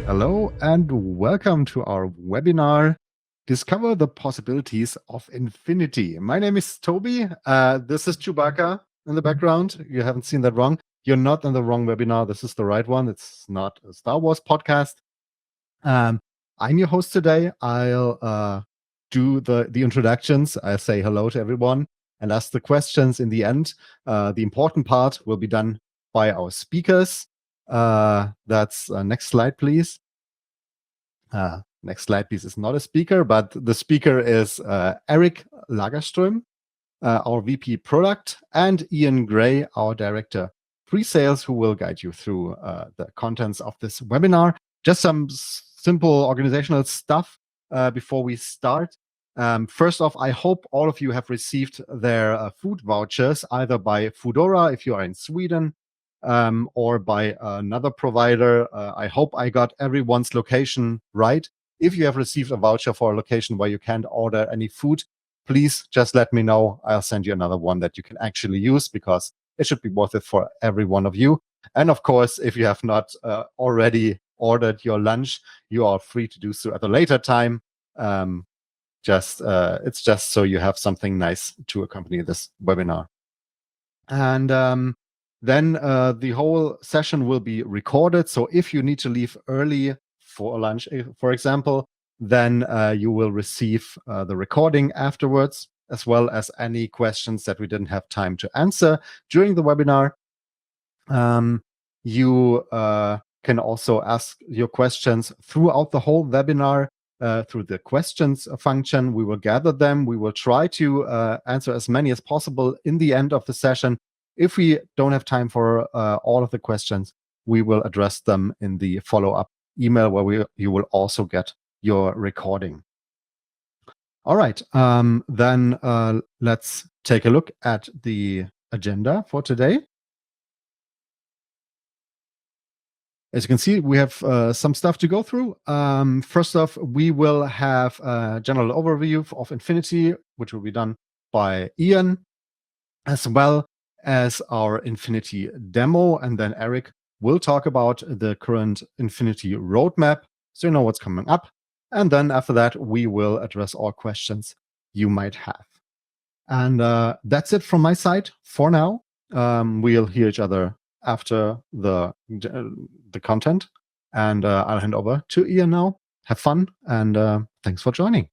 Hello and welcome to our webinar, Discover the Possibilities of Infinity. My name is Toby. This is Chewbacca in the background. You haven't seen that wrong. You're not in the wrong webinar. This is the right one. It's not a Star Wars podcast. I'm your host today. I'll do the introductions. I'll say hello to everyone and ask the questions in the end. The important part will be done by our speakers. That's next slide, please. Next slide, please. Is not a speaker, but the speaker is Erik Lagerström, our VP Product, and Iain Gray, our Director Pre-Sales, who will guide you through the contents of this webinar. Just some simple organizational stuff before we start. First off, I hope all of you have received their food vouchers, either by Foodora if you are in Sweden, or by another provider. I hope I got everyone's location right. If you have received a voucher for a location where you can't order any food, please just let me know. I'll send you another one that you can actually use, because it should be worth it for every one of you. And of course, if you have not already ordered your lunch, you are free to do so at a later time. It's just so you have something nice to accompany this webinar. And then the whole session will be recorded. So if you need to leave early for lunch, for example, then you will receive the recording afterwards, as well as any questions that we didn't have time to answer during the webinar. You can also ask your questions throughout the whole webinar through the questions function. We will gather them. We will try to answer as many as possible in the end of the session. If we don't have time for all of the questions, we will address them in the follow-up email, where you will also get your recording. All right, then let's take a look at the agenda for today. As you can see, we have some stuff to go through. First off, we will have a general overview of Infinity, which will be done by Iain, as well as our Infinity demo. And then Erik will talk about the current Infinity roadmap, so you know what's coming up. And then after that, we will address all questions you might have. And that's it from my side for now. We'll hear each other after the content. And I'll hand over to Iain now. Have fun, and thanks for joining.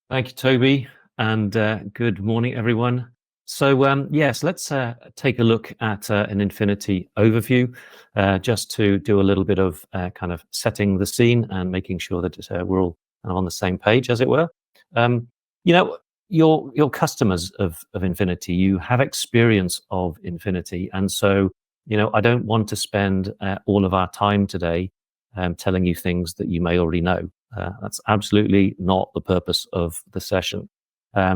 Thank you, Toby. And good morning, everyone. So yes, let's take a look at an Infinity overview, just to do a little bit of kind of setting the scene and making sure that we're all on the same page, as it were. You know, your customers of Infinity, you have experience of Infinity, and so I don't want to spend all of our time today telling you things that you may already know. That's absolutely not the purpose of the session.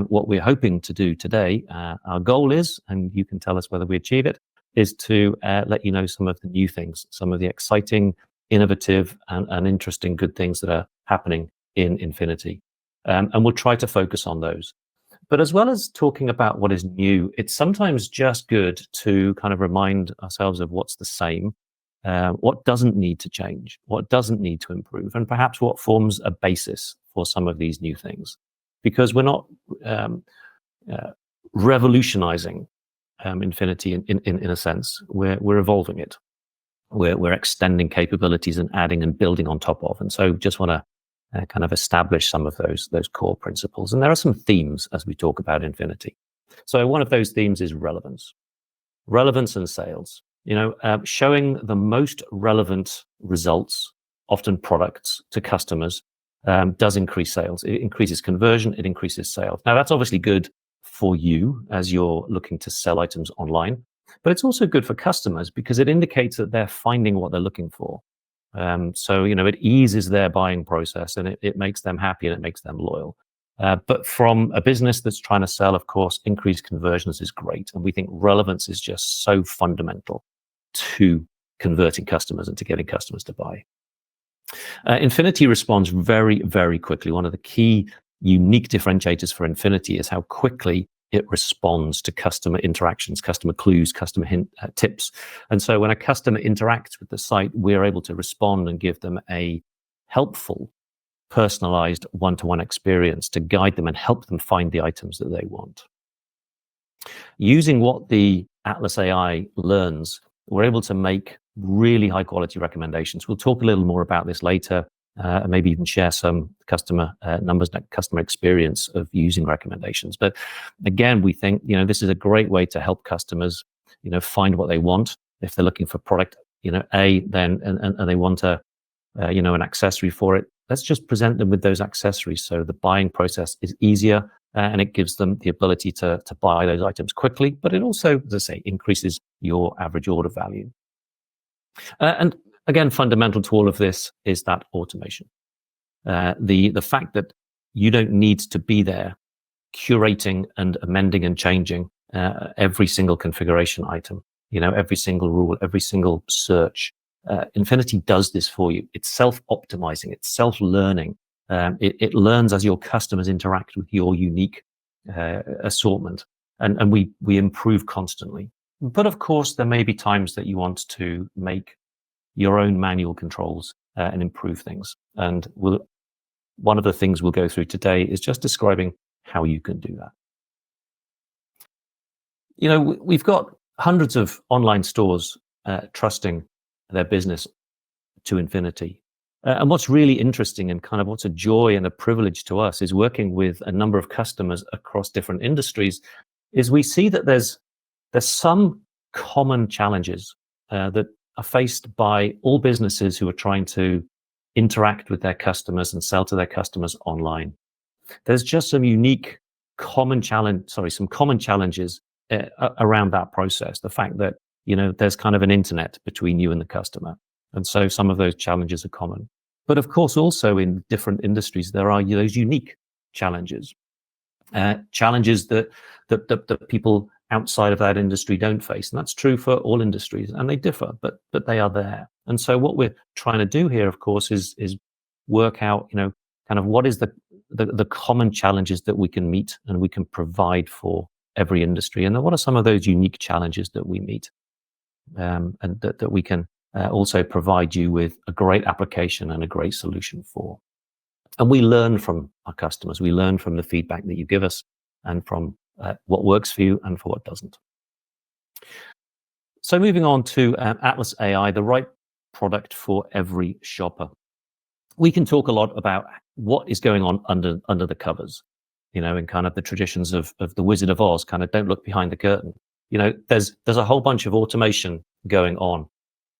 What we're hoping to do today, our goal is, and you can tell us whether we achieve it, is to let you know some of the new things, some of the exciting, innovative, and interesting good things that are happening in Infinity. And we'll try to focus on those. But as well as talking about what is new, it's sometimes just good to kind of remind ourselves of what's the same, what doesn't need to change, what doesn't need to improve, and perhaps what forms a basis for some of these new things. Because we're not revolutionizing Infinity in a sense. We're evolving it. We're extending capabilities and adding and building on top of. And so just want to kind of establish some of those core principles. And there are some themes as we talk about Infinity. So one of those themes is relevance. Relevance and sales. Showing the most relevant results, often products, to customers, does increase sales. It increases conversion, it increases sales. Now, that's obviously good for you as you're looking to sell items online, but it's also good for customers because it indicates that they're finding what they're looking for. So it eases their buying process, and it makes them happy and it makes them loyal. But from a business that's trying to sell, of course, increased conversions is great. And we think relevance is just so fundamental to converting customers and to getting customers to buy. Infinity responds very, very quickly. One of the key unique differentiators for Infinity is how quickly it responds to customer interactions, customer clues, customer tips. And so when a customer interacts with the site, we're able to respond and give them a helpful, personalized one-to-one experience to guide them and help them find the items that they want. Using what the Atlas AI learns, we're able to make really high quality recommendations. We'll talk a little more about this later, and maybe even share some customer numbers, customer experience of using recommendations. But again, we think, this is a great way to help customers, find what they want. If they're looking for product, A, then, and they want an accessory for it, let's just present them with those accessories. So the buying process is easier, and it gives them the ability to buy those items quickly, but it also, as I say, increases your average order value. And again, fundamental to all of this is that automation. The fact that you don't need to be there curating and amending and changing every single configuration item, every single rule, every single search. Infinity does this for you. It's self-optimizing, it's self-learning. It learns as your customers interact with your unique assortment, and we improve constantly. But of course, there may be times that you want to make your own manual controls and improve things. And one of the things we'll go through today is just describing how you can do that. We've got hundreds of online stores trusting their business to Infinity. And what's really interesting and kind of what's a joy and a privilege to us is working with a number of customers across different industries, is we see that there's some common challenges that are faced by all businesses who are trying to interact with their customers and sell to their customers online. There's just some common challenges around that process. The fact that, there's kind of an internet between you and the customer. And so some of those challenges are common. But of course, also in different industries, there are those unique challenges, challenges that people outside of that industry don't face. And that's true for all industries, and they differ, but they are there. And so what we're trying to do here, of course, is work out, kind of what is the common challenges that we can meet and we can provide for every industry. And then what are some of those unique challenges that we meet, and that we can also provide you with a great application and a great solution for. And we learn from our customers. We learn from the feedback that you give us and from what works for you and for what doesn't. So moving on to Atlas AI, the right product for every shopper. We can talk a lot about what is going on under the covers, in kind of the traditions of the Wizard of Oz, kind of don't look behind the curtain. There's a whole bunch of automation going on.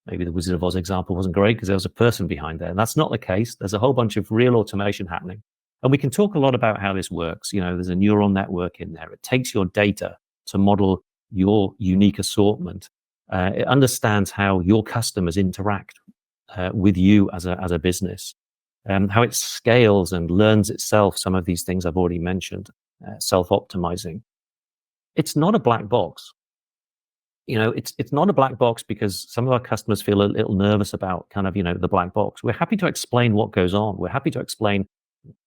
Maybe the Wizard of Oz example wasn't great because there was a person behind there. And that's not the case. There's a whole bunch of real automation happening. And we can talk a lot about how this works. There's a neural network in there. It takes your data to model your unique assortment. It understands how your customers interact with you as a business, how it scales and learns itself. Some of these things I've already mentioned, self-optimizing. It's not a black box. It's not a black box because some of our customers feel a little nervous about kind of, the black box. We're happy to explain what goes on. We're happy to explain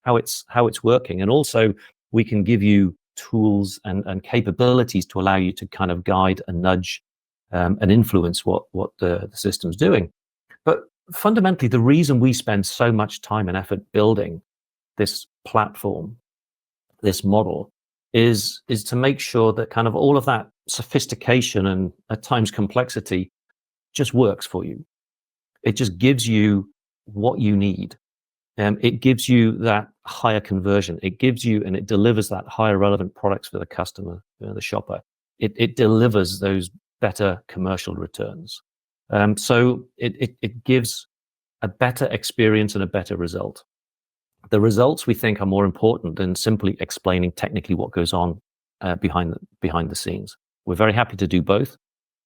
how it's working. And also we can give you tools and capabilities to allow you to kind of guide and nudge and influence what the system's doing. But fundamentally, the reason we spend so much time and effort building this platform, this model, is to make sure that kind of all of that sophistication and at times complexity just works for you. It just gives you what you need. It gives you that higher conversion. It gives you and it delivers that higher relevant products for the customer, the shopper. It delivers those better commercial returns. So it gives a better experience and a better result. The results we think are more important than simply explaining technically what goes on behind the scenes. We're very happy to do both,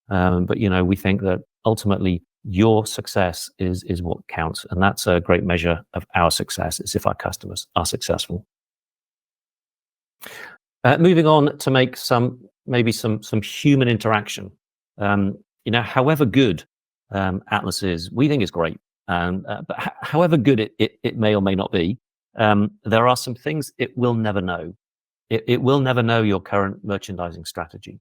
but we think that ultimately your success is what counts, and that's a great measure of our success, is if our customers are successful. Moving on to make some human interaction. However good Atlas is, we think is great. But however good it may or may not be, there are some things it will never know. It will never know your current merchandising strategy.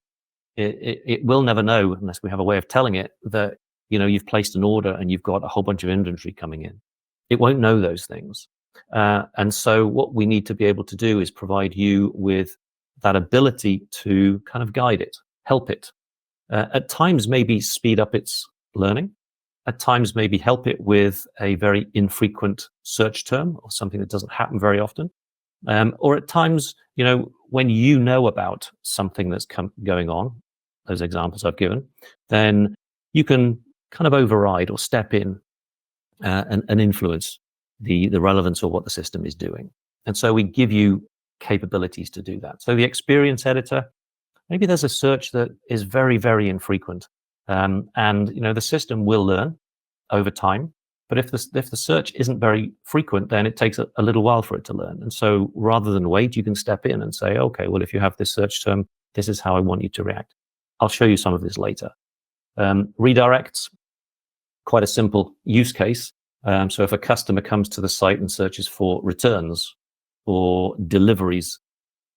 It will never know, unless we have a way of telling it, that you've placed an order and you've got a whole bunch of inventory coming in. It won't know those things. And so what we need to be able to do is provide you with that ability to kind of guide it, help it. At times, maybe speed up its learning. At times, maybe help it with a very infrequent search term or something that doesn't happen very often. Or at times, when you know about something that's going on, those examples I've given, then you can kind of override or step in and influence the relevance of what the system is doing. And so we give you capabilities to do that. So the experience editor, maybe there's a search that is very, very infrequent. And the system will learn over time. But if the search isn't very frequent, then it takes a little while for it to learn. And so rather than wait, you can step in and say, okay, well, if you have this search term, this is how I want you to react. I'll show you some of this later. Redirects, quite a simple use case. So if a customer comes to the site and searches for returns or deliveries,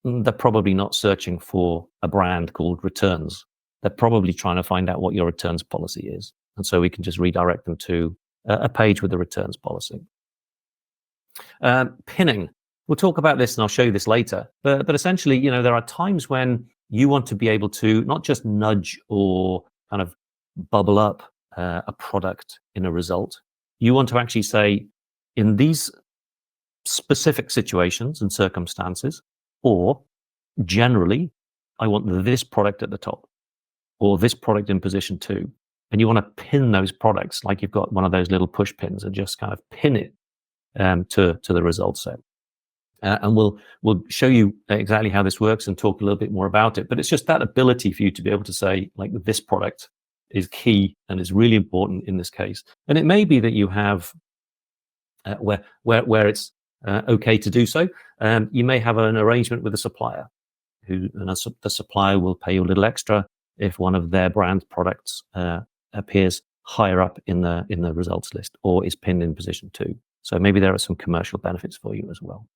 they're probably not searching for a brand called Returns. They're probably trying to find out what your returns policy is. And so we can just redirect them to a page with the returns policy. Pinning. We'll talk about this and I'll show you this later. But essentially, there are times when you want to be able to not just nudge or kind of bubble up a product in a result. You want to actually say, in these specific situations and circumstances, or generally, I want this product at the top, or this product in position 2. And you want to pin those products like you've got one of those little push pins and just kind of pin it to the result set. And we'll show you exactly how this works and talk a little bit more about it. But it's just that ability for you to be able to say, like, this product is key and is really important in this case. And it may be that you have where it's okay to do so. You may have an arrangement with a supplier the supplier will pay you a little extra if one of their brand products appears higher up in the results list or is pinned in position 2. So maybe there are some commercial benefits for you as well.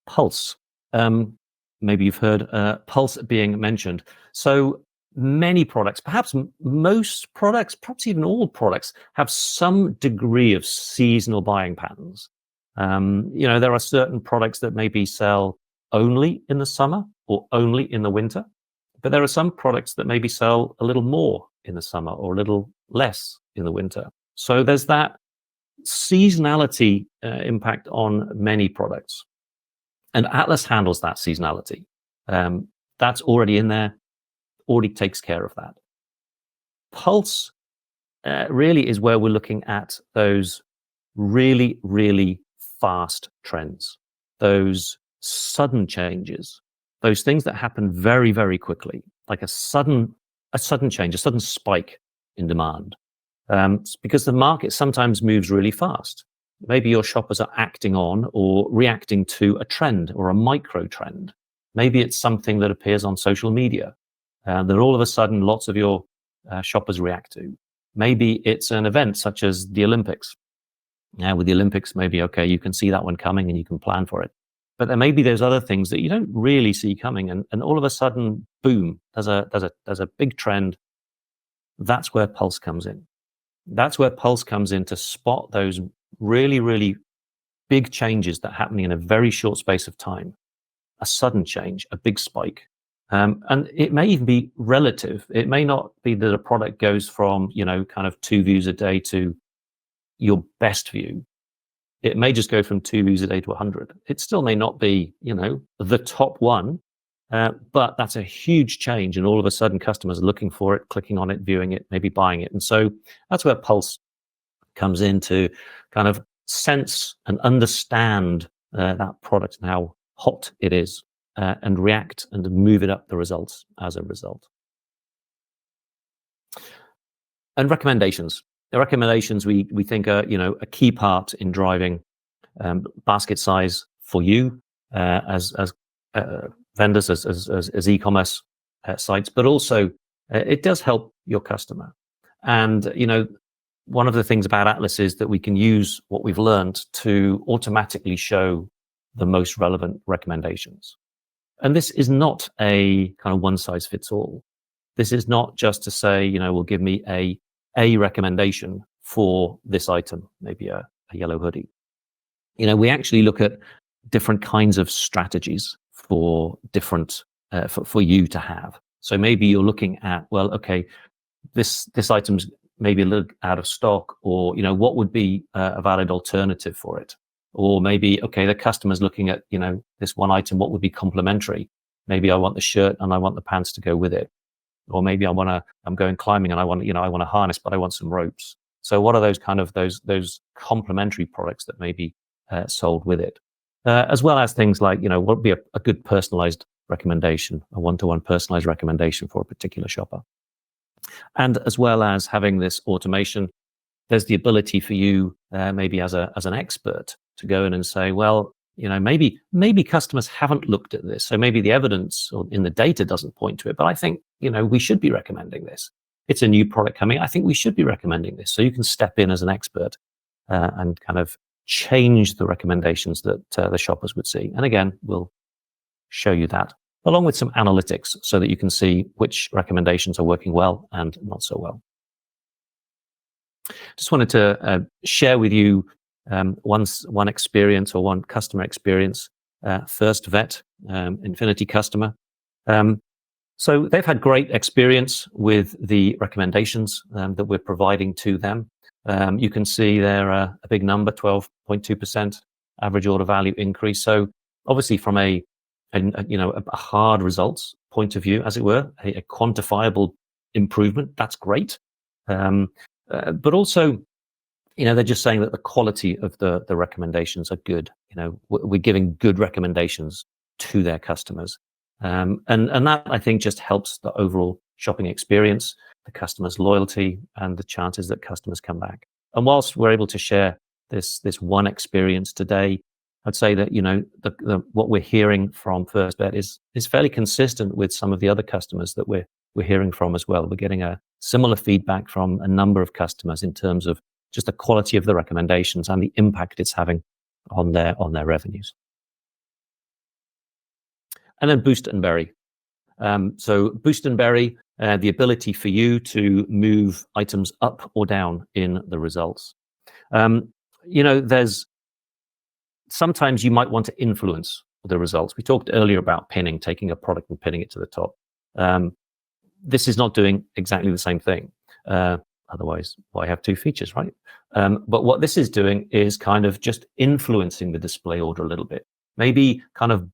Pulse. Maybe you've heard Pulse being mentioned. So many products, perhaps most products, perhaps even all products, have some degree of seasonal buying patterns. There are certain products that maybe sell only in the summer or only in the winter, but there are some products that maybe sell a little more in the summer or a little less in the winter. So there's that seasonality impact on many products. And Atlas handles that seasonality. That's already in there, already takes care of that. Pulse really is where we're looking at those really, really fast trends, those sudden changes, those things that happen very, very quickly, like a sudden change, a sudden spike in demand. Because the market sometimes moves really fast. Maybe your shoppers are acting on or reacting to a trend or a micro trend. Maybe it's something that appears on social media that all of a sudden lots of your shoppers react to. Maybe it's an event such as the Olympics. Now with the Olympics, maybe, okay, you can see that one coming and you can plan for it. But there may be those other things that you don't really see coming, and all of a sudden, boom, there's a big trend. That's where Pulse comes in. That's where Pulse comes in to spot those really, really big changes that are happening in a very short space of time. A sudden change, a big spike. And it may even be relative. It may not be that a product goes from, kind of 2 views a day to your best view. It may just go from 2 views a day to 100. It still may not be, the top one, but that's a huge change. And all of a sudden customers are looking for it, clicking on it, viewing it, maybe buying it. And so that's where Pulse comes in to kind of sense and understand that product and how hot it is, and react and move it up the results as a result. And recommendations. The recommendations we think are a key part in driving basket size for you as vendors, as e-commerce sites, but also it does help your customer. And one of the things about Atlas is that we can use what we've learned to automatically show the most relevant recommendations. And this is not a kind of one size fits all. This is not just to say, well, give me a recommendation for this item, maybe a yellow hoodie. We actually look at different kinds of strategies for different, for you to have. So maybe you're looking at, well, okay, this item's maybe a little out of stock, or, what would be a valid alternative for it? Or maybe, okay, the customer's looking at, this one item, what would be complementary? Maybe I want the shirt and I want the pants to go with it. Or maybe I'm going climbing and I want a harness, but I want some ropes. So what are those kind of those complementary products that may be sold with it? As well as things like, what would be a good personalized recommendation, a one-to-one personalized recommendation for a particular shopper. And as well as having this automation, there's the ability for you, maybe as an expert, to go in and say, well, maybe customers haven't looked at this, so maybe the evidence or in the data doesn't point to it. But I think, we should be recommending this. It's a new product coming. I think we should be recommending this. So you can step in as an expert and kind of change the recommendations that the shoppers would see. And again, we'll show you that, along with some analytics, so that you can see which recommendations are working well and not so well. Just wanted to share with you one experience, or one customer experience. First Vet, Infinity customer. So they've had great experience with the recommendations that we're providing to them. You can see there a big number, 12.2% average order value increase. So obviously from a hard results point of view, as it were, a quantifiable improvement, that's great. But also, they're just saying that the quality of the recommendations are good. We're giving good recommendations to their customers. And that, I think, just helps the overall shopping experience, the customer's loyalty, and the chances that customers come back. And whilst we're able to share this one experience today, I'd say that, what we're hearing from First Vet is fairly consistent with some of the other customers that we're hearing from as well. We're getting a similar feedback from a number of customers in terms of just the quality of the recommendations and the impact it's having on their revenues. And then Boost and Berry. So Boost and Berry, the ability for you to move items up or down in the results. There's sometimes you might want to influence the results. We talked earlier about pinning, taking a product and pinning it to the top. This is not doing exactly the same thing. Otherwise, why have two features, right? But what this is doing is kind of just influencing the display order a little bit. Maybe kind of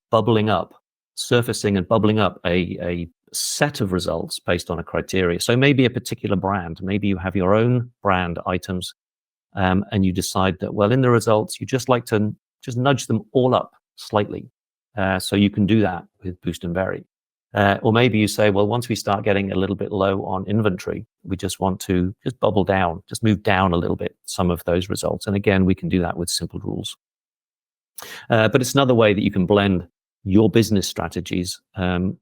surfacing and bubbling up a set of results based on a criteria. So maybe a particular brand, maybe you have your own brand items, and you decide that, well, in the results, you just like to just nudge them all up slightly. So you can do that with Boost and Berry. Or maybe you say, well, once we start getting a little bit low on inventory, we just want to just bubble down, just move down a little bit some of those results. And again, we can do that with simple rules. But it's another way that you can blend your business strategies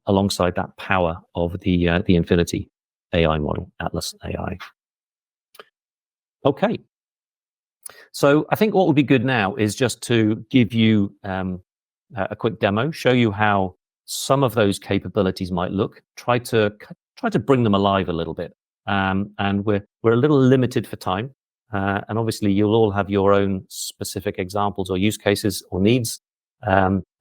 alongside that power of the Infinity AI model, Atlas AI. Okay. So I think what would be good now is just to give you a quick demo, show you how some of those capabilities might look, try to bring them alive a little bit. And we're a little limited for time. And obviously you'll all have your own specific examples or use cases or needs,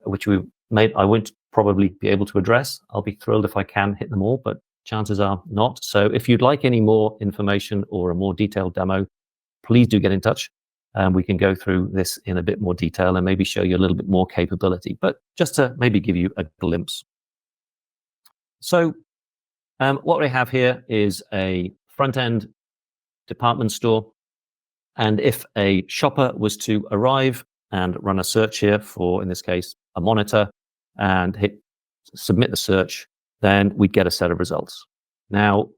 which I won't probably be able to address. I'll be thrilled if I can hit them all, but chances are not. So if you'd like any more information or a more detailed demo, please do get in touch. We can go through this in a bit more detail and maybe show you a little bit more capability, but just to maybe give you a glimpse. So what we have here is a front-end department store. And if a shopper was to arrive and run a search here for, in this case, a monitor, and hit submit the search, then we'd get a set of results. Now,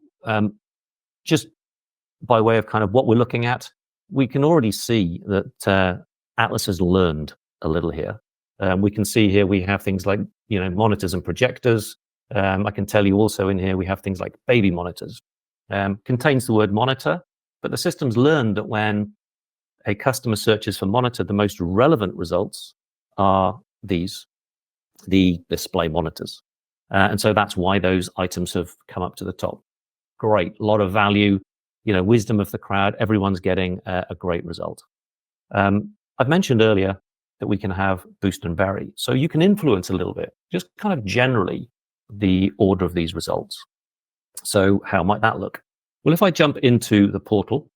just by way of kind of what we're looking at, we can already see that Atlas has learned a little here. We can see here we have things like, monitors and projectors. I can tell you also in here we have things like baby monitors. Contains the word monitor, but the system's learned that when a customer searches for monitor, the most relevant results are these, the display monitors. And so that's why those items have come up to the top. Great, a lot of value, wisdom of the crowd. Everyone's getting a great result. I've mentioned earlier that we can have boost and bury. So you can influence a little bit, just kind of generally, the order of these results. So how might that look? Well, if I jump into the portal,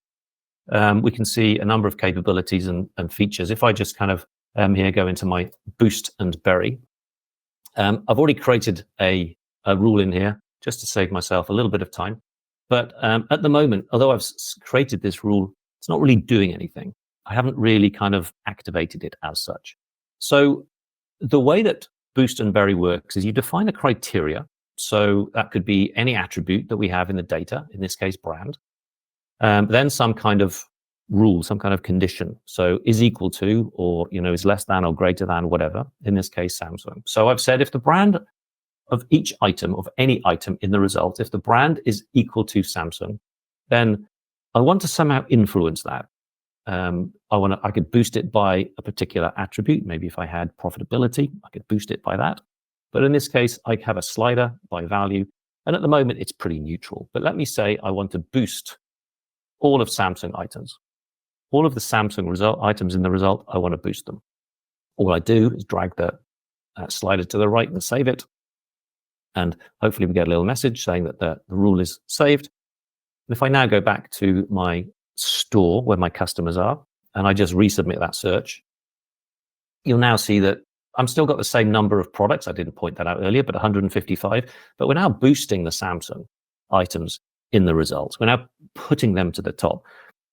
we can see a number of capabilities and features. If I just kind of here go into my boost and bury, I've already created a rule in here just to save myself a little bit of time. But at the moment, although I've created this rule, it's not really doing anything. I haven't really kind of activated it as such. So the way that boost and bury works is you define a criteria. So that could be any attribute that we have in the data, in this case, brand. Then some kind of rule, some kind of condition. So is equal to, or, is less than or greater than, whatever, in this case, Samsung. So I've said if the brand of each item, of any item in the result, if the brand is equal to Samsung, then I want to somehow influence that. I could boost it by a particular attribute. Maybe if I had profitability, I could boost it by that. But in this case, I have a slider by value. And at the moment, it's pretty neutral. But let me say I want to boost all of Samsung items. All of the Samsung result items in the result, I want to boost them. All I do is drag the slider to the right and save it. And hopefully we get a little message saying that the rule is saved. And if I now go back to my store where my customers are, and I just resubmit that search, you'll now see that I'm still got the same number of products. I didn't point that out earlier, but 155. But we're now boosting the Samsung items in the results. We're now putting them to the top.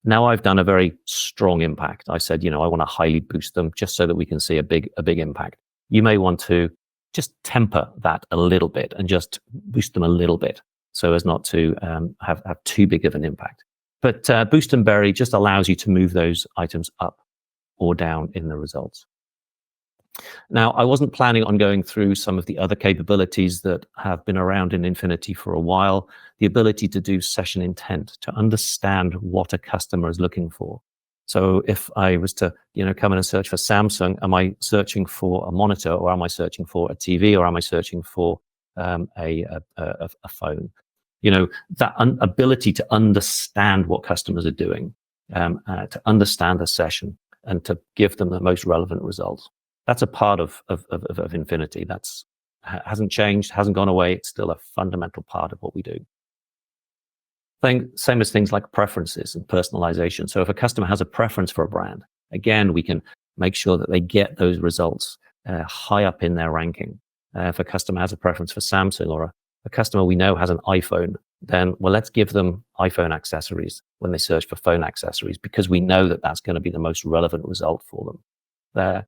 Now I've done a very strong impact. I said, I want to highly boost them just so that we can see a big impact. You may want to just temper that a little bit and just boost them a little bit so as not to have too big of an impact. But boost and bury just allows you to move those items up or down in the results. Now, I wasn't planning on going through some of the other capabilities that have been around in Infinity for a while. The ability to do session intent, to understand what a customer is looking for. So if I was to, come in and search for Samsung, am I searching for a monitor, or am I searching for a TV, or am I searching for a phone? That ability to understand what customers are doing, to understand the session, and to give them the most relevant results. That's a part of Infinity. That's hasn't changed, hasn't gone away. It's still a fundamental part of what we do. Same as things like preferences and personalization. So if a customer has a preference for a brand, again, we can make sure that they get those results high up in their ranking. If a customer has a preference for Samsung, or a customer we know has an iPhone, then, well, let's give them iPhone accessories when they search for phone accessories, because we know that that's going to be the most relevant result for them.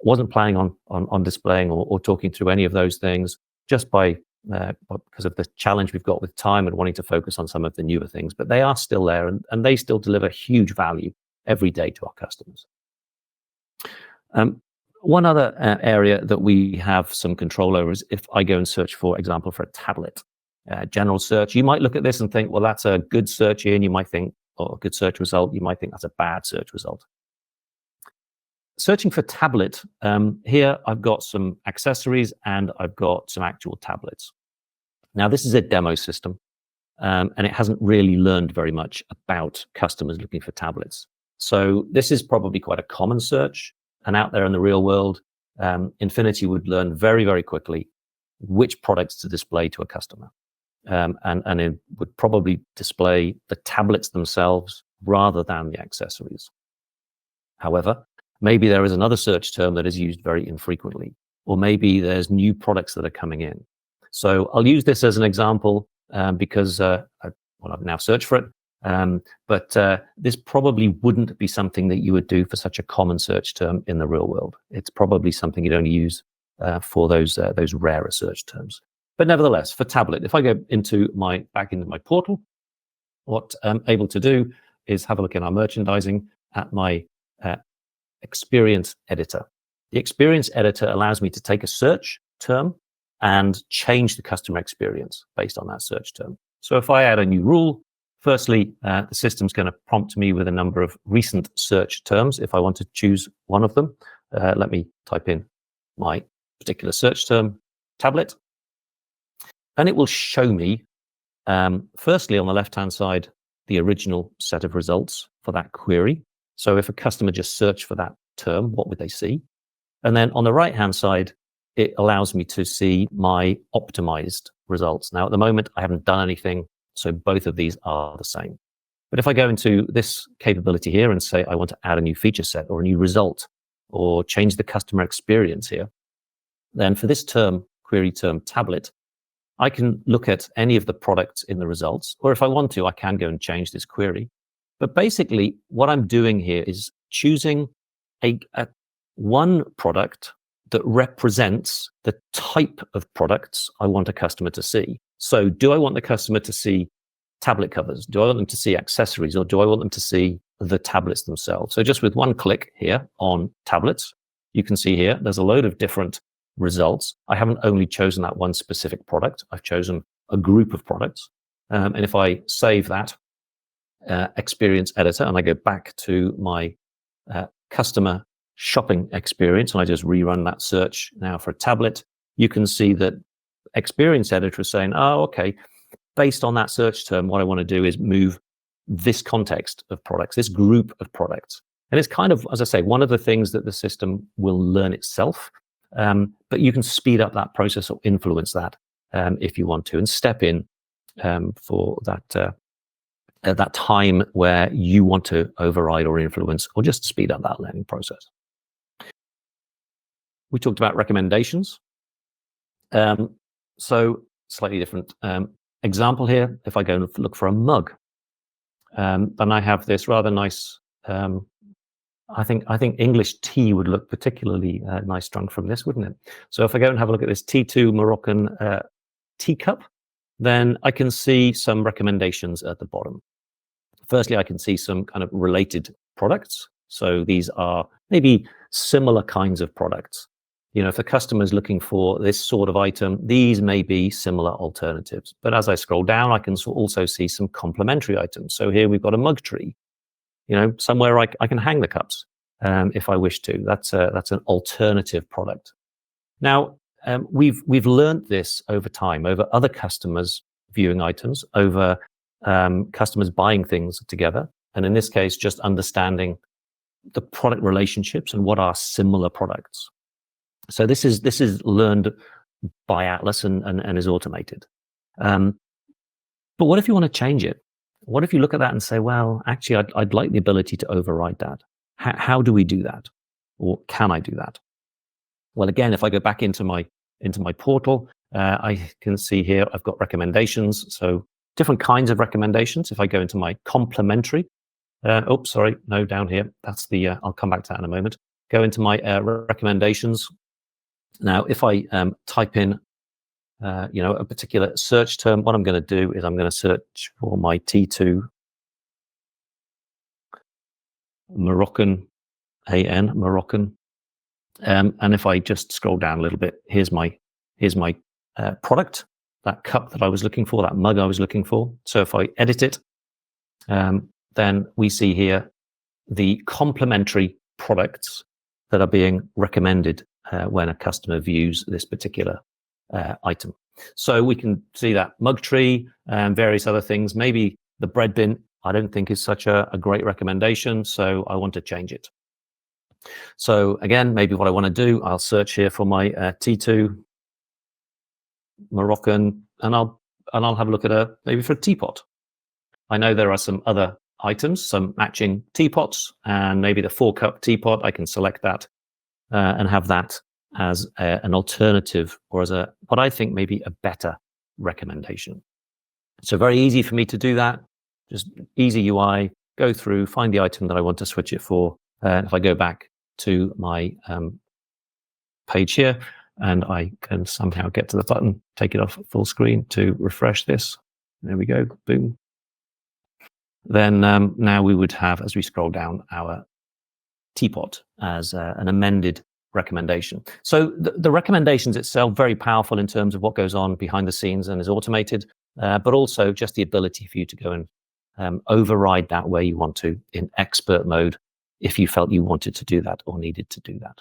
Wasn't planning on displaying or talking through any of those things, just because of the challenge we've got with time and wanting to focus on some of the newer things. But they are still there, and they still deliver huge value every day to our customers. One other area that we have some control over is if I go and search, for example, for a tablet. General search, you might look at this and think, well, that's a good search here, and you might think, or a good search result, you might think that's a bad search result. Searching for tablet, here I've got some accessories and I've got some actual tablets. Now, this is a demo system, and it hasn't really learned very much about customers looking for tablets. So this is probably quite a common search, and out there in the real world, Infinity would learn very, very quickly which products to display to a customer. And it would probably display the tablets themselves rather than the accessories. However, maybe there is another search term that is used very infrequently, or maybe there's new products that are coming in. So I'll use this as an example because I've now searched for it. But this probably wouldn't be something that you would do for such a common search term in the real world. It's probably something you'd only use for those rarer search terms. But nevertheless, for tablet, if I go back into my portal, what I'm able to do is have a look in our merchandising at my experience editor. The experience editor allows me to take a search term and change the customer experience based on that search term. So if I add a new rule, firstly, the system's going to prompt me with a number of recent search terms if I want to choose one of them. Let me type in my particular search term, tablet, and it will show me, firstly, on the left-hand side, the original set of results for that query. So if a customer just searched for that term, what would they see? And then on the right-hand side, it allows me to see my optimized results. Now, at the moment, I haven't done anything, so both of these are the same. But if I go into this capability here and say I want to add a new feature set or a new result or change the customer experience here, then for this term, query term tablet, I can look at any of the products in the results, or if I want to, I can go and change this query. But basically, what I'm doing here is choosing a one product that represents the type of products I want a customer to see. So do I want the customer to see tablet covers? Do I want them to see accessories, or do I want them to see the tablets themselves? So just with one click here on tablets, you can see here, there's a load of different results. I haven't only chosen that one specific product. I've chosen a group of products. And if I save that experience editor and I go back to my customer shopping experience and I just rerun that search now for a tablet, you can see that experience editor is saying, oh, okay, based on that search term, what I want to do is move this context of products, this group of products. And it's kind of, as I say, one of the things that the system will learn itself. But you can speed up that process or influence that if you want to, and step in for that time where you want to override or influence or just speed up that learning process. We talked about recommendations. So slightly different example here. If I go and look for a mug, then I have this rather nice. I think English tea would look particularly nice drunk from this, wouldn't it? So if I go and have a look at this T2 Moroccan teacup, then I can see some recommendations at the bottom. Firstly, I can see some kind of related products. So these are maybe similar kinds of products. You know, if the customer is looking for this sort of item, these may be similar alternatives. But as I scroll down, I can also see some complementary items. So here we've got a mug tree. You know, somewhere I can hang the cups if I wish to. That's an alternative product. Now, we've learned this over time, over other customers viewing items, over customers buying things together, and in this case, just understanding the product relationships and what are similar products. So this is learned by Atlas and is automated. But what if you want to change it? What if you look at that and say, well, actually, I'd like the ability to override that. How do we do that? Or can I do that? Well, again, if I go back into my portal, I can see here I've got recommendations. So different kinds of recommendations. If I go into my complementary, down here. That's the, I'll come back to that in a moment. Go into my recommendations. Now, if I type in a particular search term, what I'm going to do is I'm going to search for my T2 Moroccan, Moroccan. And if I just scroll down a little bit, here's my product, that cup that I was looking for, that mug I was looking for. So if I edit it, then we see here the complementary products that are being recommended when a customer views this particular item. So we can see that mug tree and various other things. Maybe the bread bin, I don't think is such a great recommendation, so I want to change it. So again, maybe what I want to do, I'll search here for my T2 Moroccan, and I'll have a look at maybe for a teapot. I know there are some other items, some matching teapots, and maybe the 4-cup teapot. I can select that and have that as an alternative, or as what I think maybe a better recommendation. So very easy for me to do that. Just easy UI, go through, find the item that I want to switch it for. And if I go back to my page here, and I can somehow get to the button, take it off full screen to refresh this. There we go, boom. Then now we would have, as we scroll down, our teapot as an amended recommendation. So the recommendations itself, very powerful in terms of what goes on behind the scenes and is automated, but also just the ability for you to go and override that where you want to in expert mode if you felt you wanted to do that or needed to do that.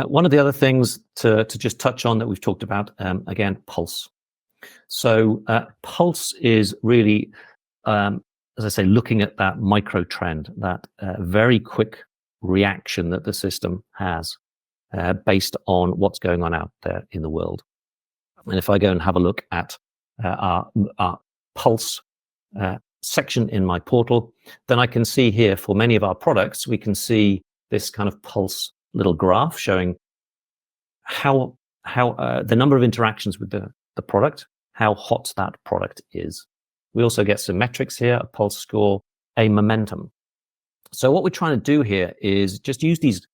One of the other things to just touch on that we've talked about, again, pulse. So pulse is really, as I say, looking at that micro trend, that very quick reaction that the system has based on what's going on out there in the world. And if I go and have a look at our pulse section in my portal, then I can see here for many of our products, we can see this kind of pulse little graph showing how the number of interactions with the product, how hot that product is. We also get some metrics here, a pulse score, a momentum. So what we're trying to do here is just use these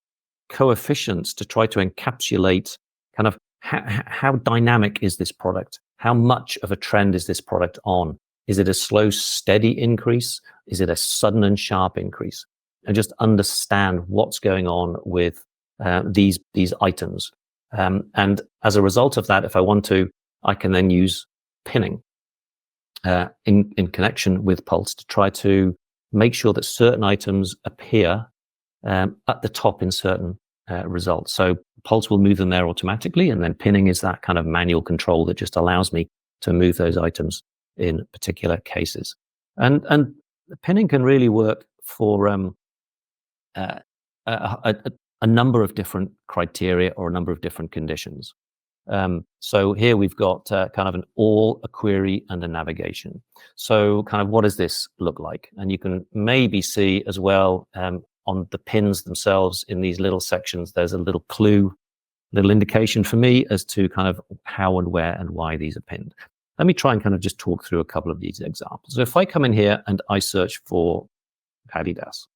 coefficients to try to encapsulate kind of how dynamic is this product? How much of a trend is this product on? Is it a slow, steady increase? Is it a sudden and sharp increase? And just understand what's going on with these items. And as a result of that, if I want to, I can then use pinning in connection with pulse to try to make sure that certain items appear at the top in certain results. So pulse will move them there automatically, and then pinning is that kind of manual control that just allows me to move those items in particular cases. And pinning can really work for a number of different criteria or a number of different conditions. So here we've got kind of an all, a query, and a navigation. So kind of what does this look like? And you can maybe see as well on the pins themselves in these little sections, there's a little clue, little indication for me as to kind of how and where and why these are pinned. Let me try and kind of just talk through a couple of these examples. So if I come in here and I search for Adidas,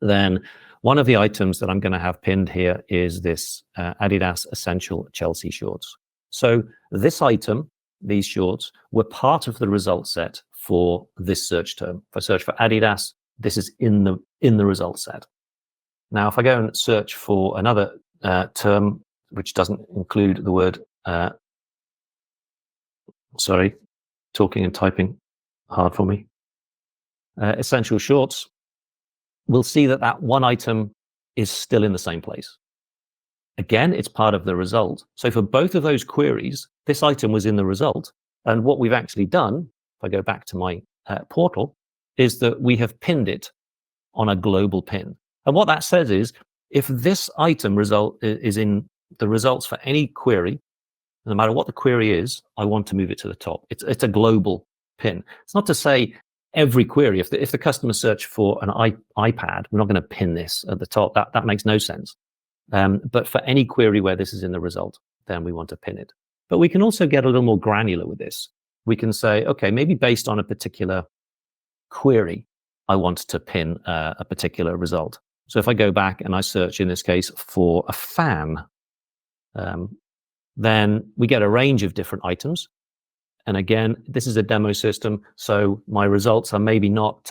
then one of the items that I'm going to have pinned here is this Adidas Essential Chelsea shorts. So this item, these shorts, were part of the result set for this search term. If I search for Adidas, this is in the result set. Now, if I go and search for another term, which doesn't include the word, sorry, talking and typing hard for me, essential shorts, we'll see that that one item is still in the same place. Again, it's part of the result. So for both of those queries, this item was in the result. And what we've actually done, if I go back to my portal, is that we have pinned it on a global pin. And what that says is, if this item result is in the results for any query, no matter what the query is, I want to move it to the top. It's a global pin. It's not to say every query, if the customer search for an iPad, we're not going to pin this at the top. That makes no sense. But for any query where this is in the result, then we want to pin it. But we can also get a little more granular with this. We can say, okay, maybe based on a particular query, I want to pin a particular result. So if I go back and I search, in this case, for a fan, then we get a range of different items. And again, this is a demo system, so my results are maybe not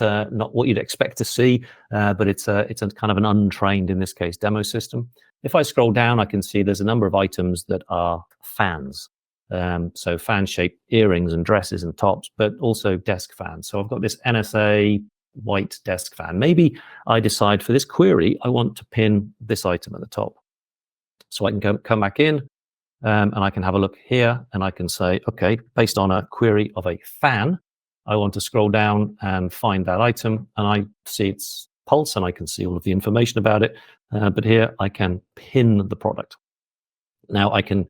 what you'd expect to see, but it's a kind of an untrained, in this case, demo system. If I scroll down, I can see there's a number of items that are fans. So fan-shaped earrings and dresses and tops, but also desk fans. So I've got this NSA white desk fan. Maybe I decide for this query, I want to pin this item at the top. So I can come back in, and I can have a look here, and I can say, okay, based on a query of a fan, I want to scroll down and find that item, and I see its pulse, and I can see all of the information about it. But here I can pin the product. Now I can,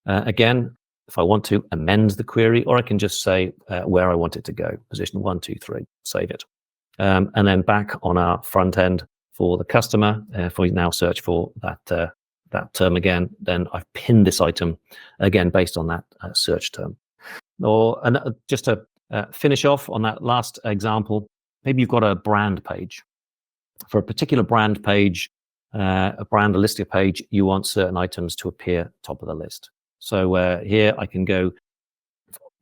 again, if I want to, amend the query, or I can just say where I want it to go, position 1, 2, 3, save it. And then back on our front end for the customer, if we now search for that term again, then I've pinned this item again based on that search term. Or just to finish off on that last example, maybe you've got a brand page. For a particular brand page, a brand listed page, you want certain items to appear top of the list. So here I can go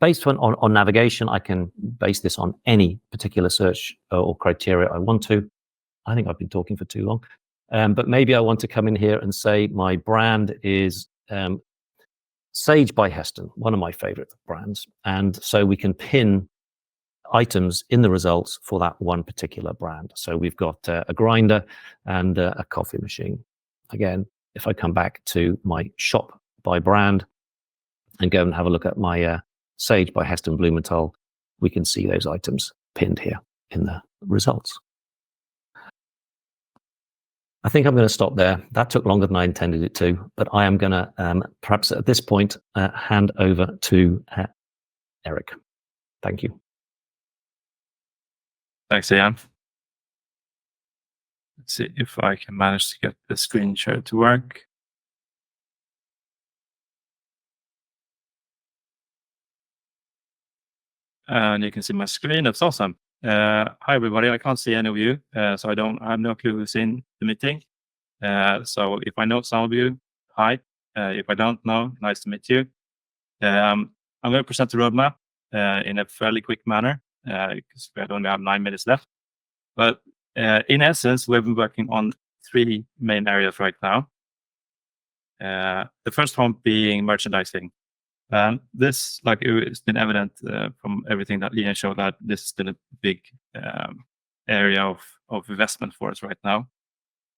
based on navigation. I can base this on any particular search or criteria I want to. I think I've been talking for too long. But maybe I want to come in here and say my brand is Sage by Heston, one of my favorite brands. And so we can pin items in the results for that one particular brand. So we've got a grinder and a coffee machine. Again, if I come back to my shop by brand and go and have a look at my Sage by Heston Blumenthal, we can see those items pinned here in the results. I think I'm going to stop there. That took longer than I intended it to, but I am going to perhaps at this point hand over to Erik. Thank you. Thanks, Iain. Let's see if I can manage to get the screen share to work. And you can see my screen. That's awesome. Hi, everybody. I can't see any of you, so I have no clue who's in the meeting. So if I know some of you, hi. If I don't know, nice to meet you. I'm going to present the roadmap in a fairly quick manner because we only have 9 minutes left. But in essence, we've been working on 3 main areas right now. The first one being merchandising. This, like it's been evident from everything that Iain showed, that this is still a big area of investment for us right now.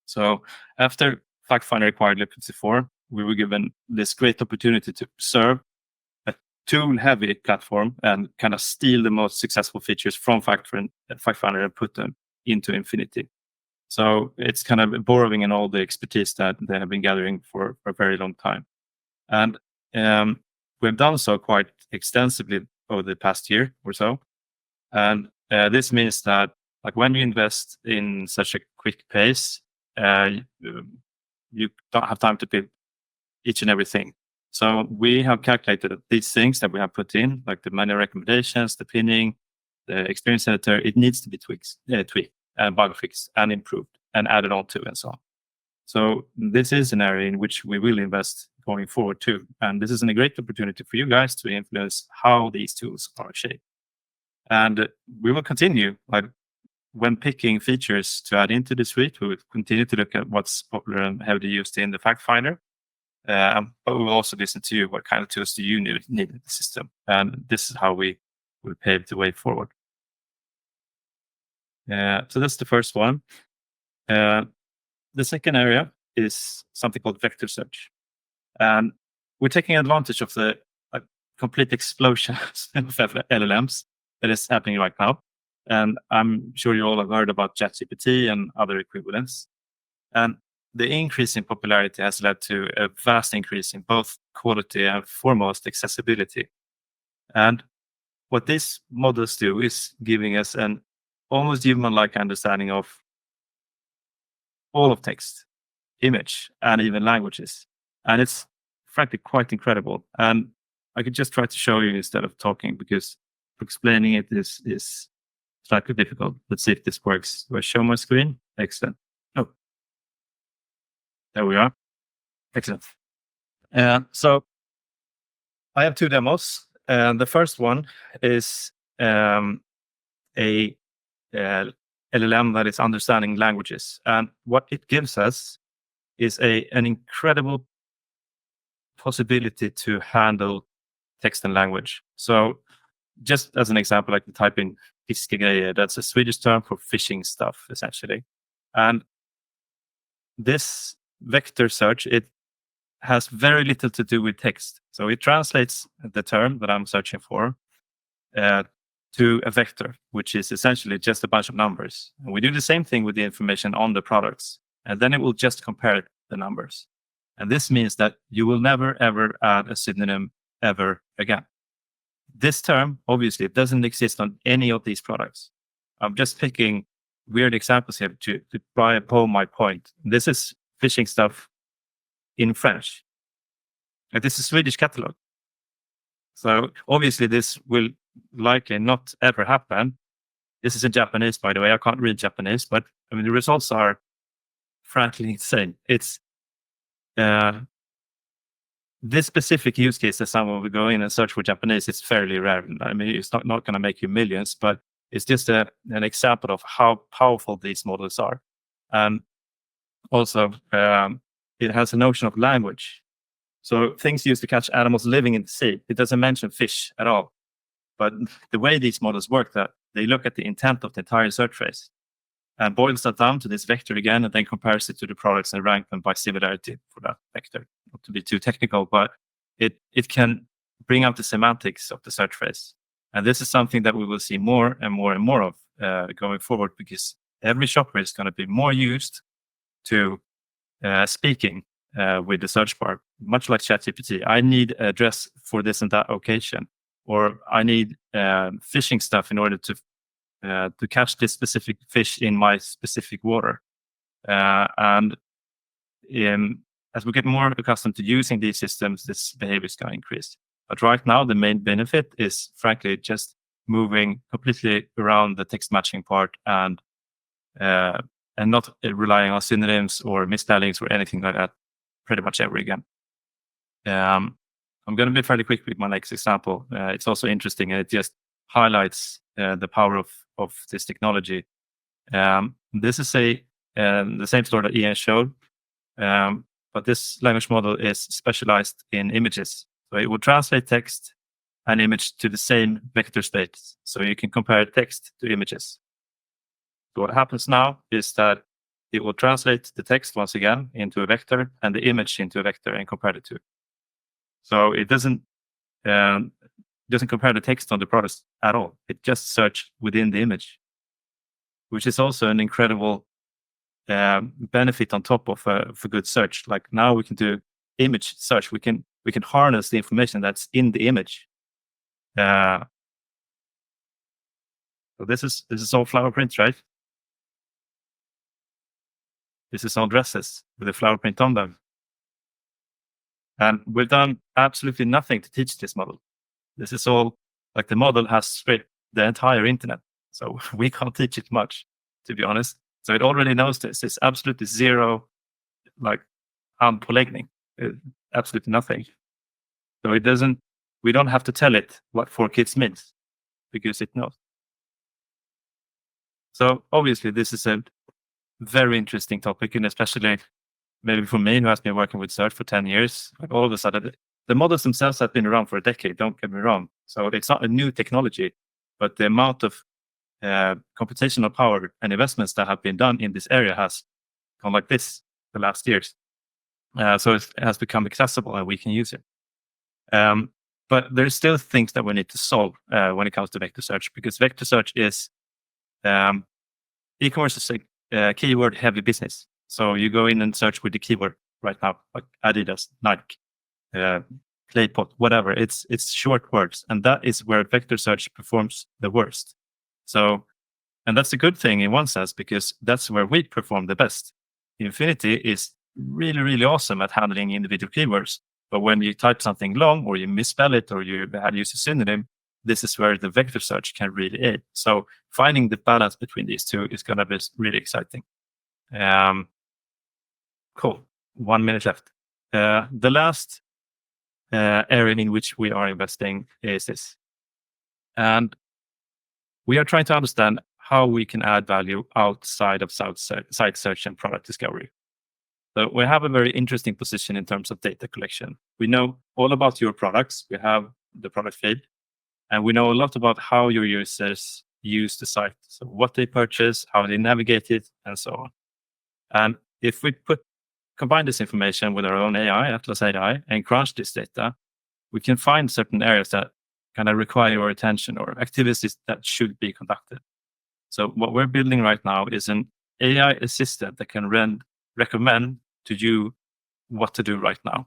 So after FactFinder acquired Lip54, we were given this great opportunity to serve a tool-heavy platform and kind of steal the most successful features from FactFinder and put them into Infinity. So it's kind of borrowing in all the expertise that they have been gathering for a very long time. And we've done so quite extensively over the past year or so. And this means that like when you invest in such a quick pace, you don't have time to build each and everything. So we have calculated that these things that we have put in, like the manual recommendations, the pinning, the experience editor, it needs to be tweaked and bug fixed and improved and added on to and so on. So this is an area in which we will invest going forward too. And this is a great opportunity for you guys to influence how these tools are shaped. And we will continue, like when picking features to add into the suite, we will continue to look at what's popular and heavily used in the fact finder. But we will also listen to you. What kind of tools do you need in the system? And this is how we will pave the way forward. So that's the first one. The second area is something called vector search. And we're taking advantage of the complete explosion of LLMs that is happening right now. And I'm sure you all have heard about ChatGPT and other equivalents. And the increase in popularity has led to a vast increase in both quality and foremost accessibility. And what these models do is giving us an almost human-like understanding of all of text, image, and even languages. And it's frankly quite incredible. And I could just try to show you instead of talking, because explaining it is slightly difficult. Let's see if this works. Do I show my screen? Excellent. Oh, there we are. Excellent. So I have 2 demos. The first one is a LLM that is understanding languages. And what it gives us is an incredible possibility to handle text and language. So just as an example, like type in fiskegrejer, that's a Swedish term for fishing stuff, essentially. And this vector search, it has very little to do with text. So it translates the term that I'm searching for to a vector, which is essentially just a bunch of numbers. And we do the same thing with the information on the products. And then it will just compare the numbers. And this means that you will never, ever add a synonym ever again. This term, obviously, doesn't exist on any of these products. I'm just picking weird examples here to try and prove my point. This is fishing stuff in French. And this is Swedish catalog. So obviously this will likely not ever happen. This is in Japanese, by the way. I can't read Japanese, but I mean the results are frankly insane. It's this specific use case that someone will go in and search for Japanese is fairly rare. I mean, it's not going to make you millions, but it's just an example of how powerful these models are. And also, it has a notion of language. So things used to catch animals living in the sea. It doesn't mention fish at all. But the way these models work, that they look at the intent of the entire search phrase. and boils that down to this vector again, and then compares it to the products and rank them by similarity for that vector. Not to be too technical, but it can bring out the semantics of the search phrase. And this is something that we will see more and more and more of going forward, because every shopper is going to be more used to speaking with the search bar, much like ChatGPT. I need an address for this and that occasion, or I need fishing stuff in order to catch this specific fish in my specific water. And as we get more accustomed to using these systems, this behavior is going to increase. But right now, the main benefit is, frankly, just moving completely around the text matching part and not relying on synonyms or misspellings or anything like that pretty much ever again. I'm going to be fairly quick with my next example. It's also interesting, and it just highlights the power of this technology. This is the same story that Iain showed, but this language model is specialized in images. So it will translate text and image to the same vector space. So you can compare text to images. So what happens now is that it will translate the text once again into a vector and the image into a vector and compare the two. So it doesn't compare the text on the products at all. It just searches within the image, which is also an incredible benefit on top of a good search. Like now we can do image search. We can harness the information that's in the image. So this is all flower prints, right? This is all dresses with a flower print on them. And we've done absolutely nothing to teach this model. This is all, like, the model has scraped the entire internet. So we can't teach it much, to be honest. So it already knows this. It's absolutely zero, like, handpåläggning. Absolutely nothing. So we don't have to tell it what 4Kids means, because it knows. So obviously this is a very interesting topic, and especially maybe for me, who has been working with search for 10 years, like all of a sudden, the models themselves have been around for a decade, don't get me wrong. So it's not a new technology, but the amount of computational power and investments that have been done in this area has gone like this the last years. So it has become accessible and we can use it. But there's still things that we need to solve when it comes to vector search, because vector search is e-commerce is a keyword heavy business. So you go in and search with the keyword right now, like Adidas, Nike, clay pot, whatever. It's short words, and that is where vector search performs the worst. So, and that's a good thing in one sense, because that's where we perform the best. Infinity is really, really awesome at handling individual keywords. But when you type something long, or you misspell it, or you had to use a synonym, this is where the vector search can really aid. So finding the balance between these two is going to be really exciting. Cool. 1 minute left. The last area in which we are investing is this. And we are trying to understand how we can add value outside of site search and product discovery. So we have a very interesting position in terms of data collection. We know all about your products. We have the product feed, and we know a lot about how your users use the site. So what they purchase, how they navigate it, and so on. And if we combine this information with our own AI, Atlas AI, and crunch this data, we can find certain areas that kind of require your attention, or activities that should be conducted. So what we're building right now is an AI assistant that can recommend to you what to do right now.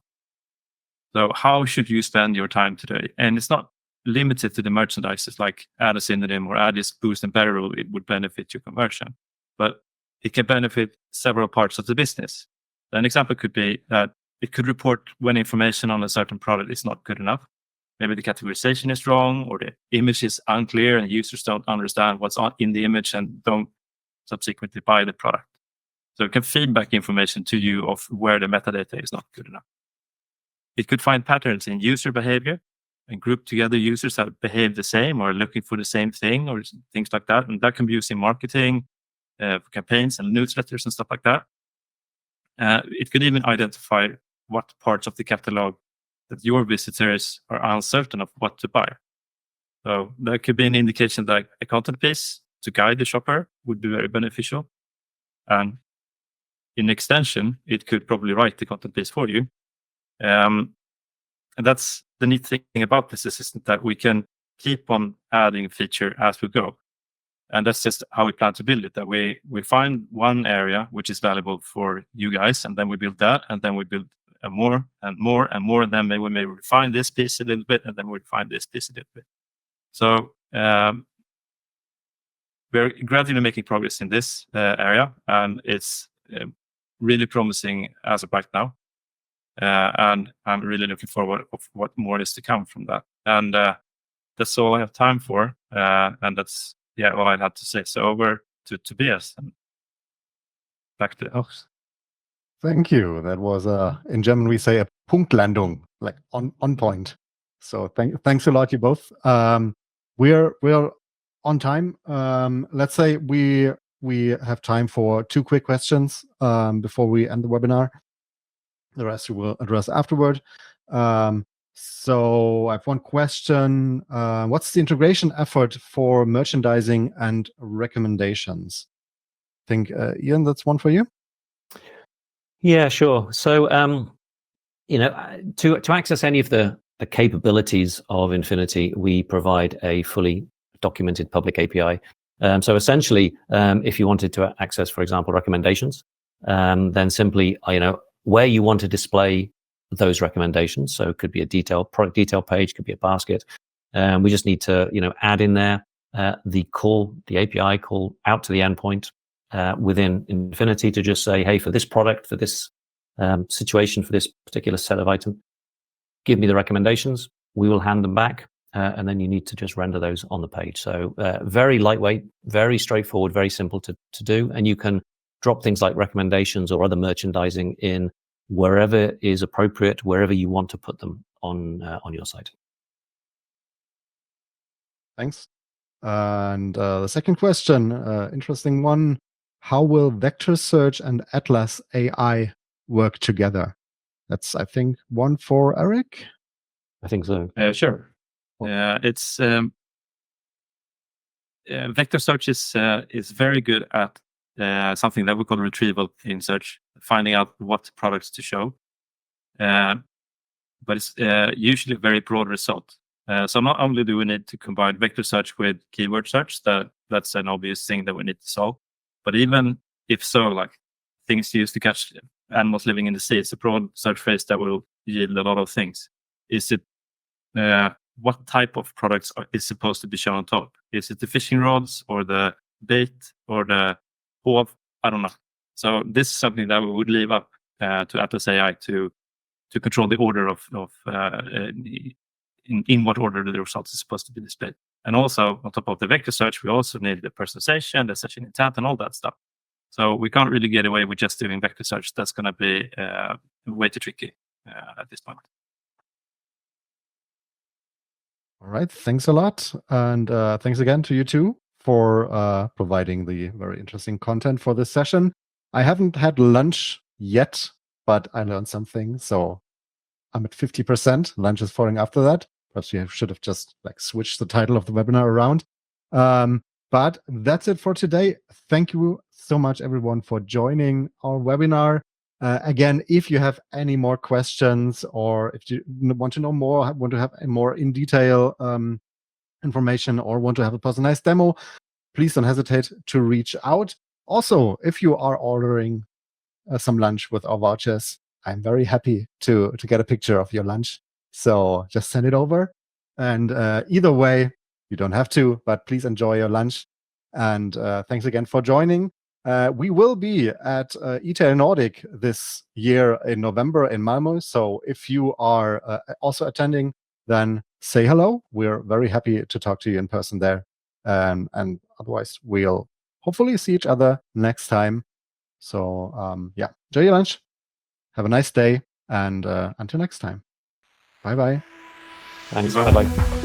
So how should you spend your time today? And it's not limited to the merchandises, like add a synonym or add this boost and barrel, it would benefit your conversion. But it can benefit several parts of the business. An example could be that it could report when information on a certain product is not good enough. Maybe the categorization is wrong, or the image is unclear and users don't understand what's in the image and don't subsequently buy the product. So it can feed back information to you of where the metadata is not good enough. It could find patterns in user behavior and group together users that behave the same or are looking for the same thing, or things like that. And that can be used in marketing, for campaigns and newsletters and stuff like that. It could even identify what parts of the catalog that your visitors are uncertain of what to buy. So that could be an indication that a content piece to guide the shopper would be very beneficial. And in extension, it could probably write the content piece for you. And that's the neat thing about this assistant, that we can keep on adding feature as we go. And that's just how we plan to build it, that we find one area which is valuable for you guys, and then we build that, and then we build more and more and more, and then we may refine this piece a little bit, and then we refine this piece a little bit. So we're gradually making progress in this area, and it's really promising as of right now. And I'm really looking forward of what more is to come from that. And that's all I have time for. And that's all I had to say. So over to Tobias and back to. Oh, thank you. That was in German we say a Punktlandung, like on point. So thanks a lot, you both. We're on time. Let's say we have time for 2 quick questions before we end the webinar. The rest we will address afterward. So I have one question. What's the integration effort for merchandising and recommendations? I think, Iain, that's one for you. Yeah, sure. So, to access any of the capabilities of Infinity, we provide a fully documented public API. So essentially, if you wanted to access, for example, recommendations, then simply, where you want to display those recommendations. So it could be a product detail page, could be a basket. We just need to, add in there the API call out to the endpoint within Infinity to just say, hey, for this product, for this situation, for this particular set of items, give me the recommendations. We will hand them back, and then you need to just render those on the page. So very lightweight, very straightforward, very simple to do, and you can drop things like recommendations or other merchandising in wherever is appropriate, wherever you want to put them on your site. Thanks. And the second question, interesting one. How will vector search and Atlas AI work together? That's, I think, one for Erik. I think so. Sure. It's vector search is very good at something that we call retrieval in search, finding out what products to show. But it's usually a very broad result. So not only do we need to combine vector search with keyword search, that's an obvious thing that we need to solve. But even if so, like things used to catch animals living in the sea, it's a broad search phrase that will yield a lot of things. Is it what type of products is supposed to be shown on top? Is it the fishing rods or the bait or the hov? I don't know. So this is something that we would leave up to Atlas AI to control the order of in what order the results is supposed to be displayed. And also on top of the vector search, we also need the personalization, the search intent, and all that stuff. So we can't really get away with just doing vector search. That's going to be way too tricky at this point. All right, thanks a lot. And thanks again to you two for providing the very interesting content for this session. I haven't had lunch yet, but I learned something. So I'm at 50%. Lunch is following after that. Perhaps we should have just switched the title of the webinar around. But that's it for today. Thank you so much, everyone, for joining our webinar. Again, if you have any more questions, or if you want to know more, want to have a more in detail information, or want to have a personalized demo, please don't hesitate to reach out. Also, if you are ordering some lunch with our vouchers, I'm very happy to get a picture of your lunch. So just send it over. And either way, you don't have to, but please enjoy your lunch. And thanks again for joining. We will be at eTail Nordic this year in November in Malmö. So if you are also attending, then say hello. We're very happy to talk to you in person there. And otherwise, we'll hopefully see each other next time. So enjoy your lunch. Have a nice day. And until next time. Bye-bye. Thanks. Bye-bye.